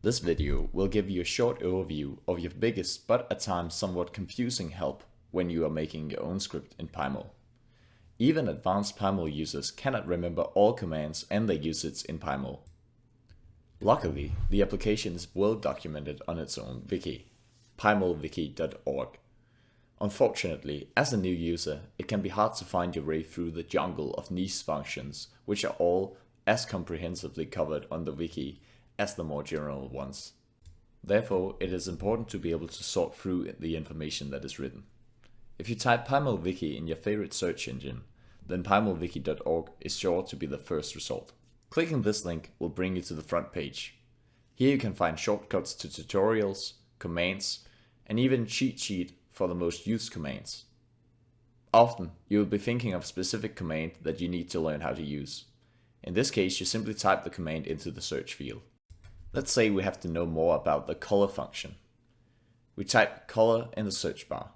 This video will give you a short overview of your biggest but at times somewhat confusing help when you are making your own script in PyMOL. Even advanced PyMOL users cannot remember all commands and their usage in PyMOL. Luckily, the application is well documented on its own wiki, pymolwiki.org. Unfortunately, as a new user, it can be hard to find your way through the jungle of niche functions, which are all as comprehensively covered on the wiki as the more general ones. Therefore, it is important to be able to sort through the information that is written. If you type PyMOL Wiki in your favorite search engine, then pymolwiki.org is sure to be the first result. Clicking this link will bring you to the front page. Here you can find shortcuts to tutorials, commands, and even cheat sheet for the most used commands. Often, you will be thinking of a specific command that you need to learn how to use. In this case, you simply type the command into the search field. Let's say we have to know more about the color function. We type color in the search bar.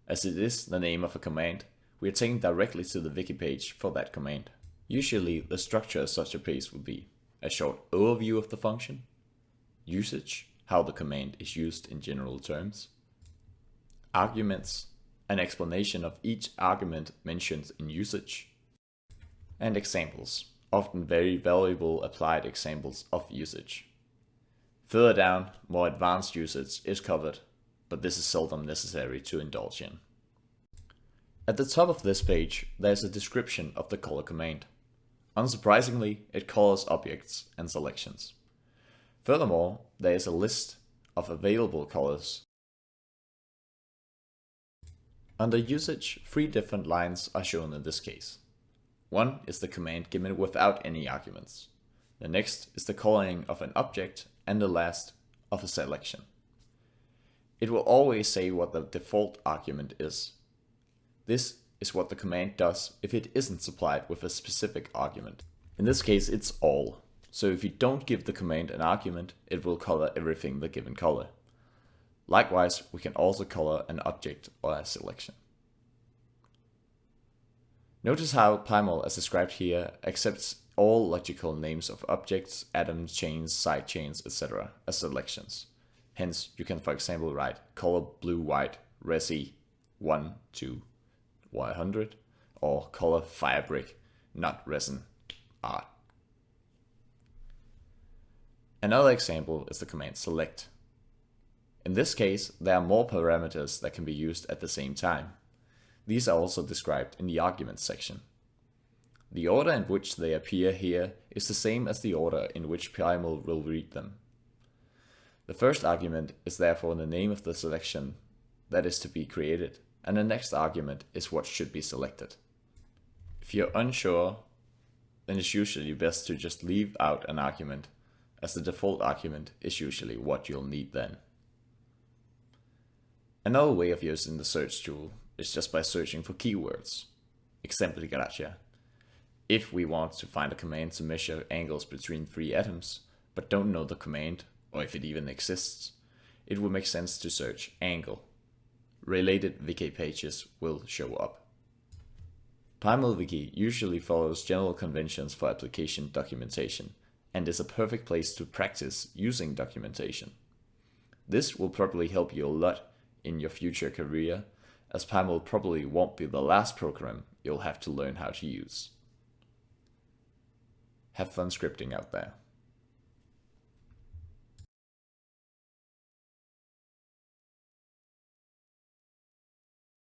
As it is the name of a command, we are taken directly to the wiki page for that command. Usually, the structure of such a page would be a short overview of the function, usage, how the command is used in general terms, arguments, an explanation of each argument mentioned in usage, and examples, often very valuable applied examples of usage. Further down, more advanced usage is covered, but this is seldom necessary to indulge in. At the top of this page, there is a description of the color command. Unsurprisingly, it colors objects and selections. Furthermore, there is a list of available colors. Under usage, 3 different lines are shown in this case. One is the command given without any arguments. The next is the coloring of an object, and the last of a selection. It will always say what the default argument is. This is what the command does if it isn't supplied with a specific argument. In this case, it's all. So if you don't give the command an argument, it will color everything the given color. Likewise, we can also color an object or a selection. Notice how PyMOL, as described here, accepts all logical names of objects, atoms, chains, side chains, etc. as selections. Hence, you can for example write color blue white resi 1 to 100 or color fire brick not resin art. Another example is the command select. In this case, there are more parameters that can be used at the same time. These are also described in the arguments section. The order in which they appear here is the same as the order in which PyMOL will read them. The first argument is therefore the name of the selection that is to be created, and the next argument is what should be selected. If you're unsure, then it's usually best to just leave out an argument, as the default argument is usually what you'll need then. Another way of using the search tool is just by searching for keywords. Example Kjaergaard. If we want to find a command to measure angles between 3 atoms, but don't know the command, or if it even exists, it would make sense to search angle. Related wiki pages will show up. PyMOL Wiki usually follows general conventions for application documentation, and is a perfect place to practice using documentation. This will probably help you a lot in your future career, as PyMOL probably won't be the last program you'll have to learn how to use. Have fun scripting out there.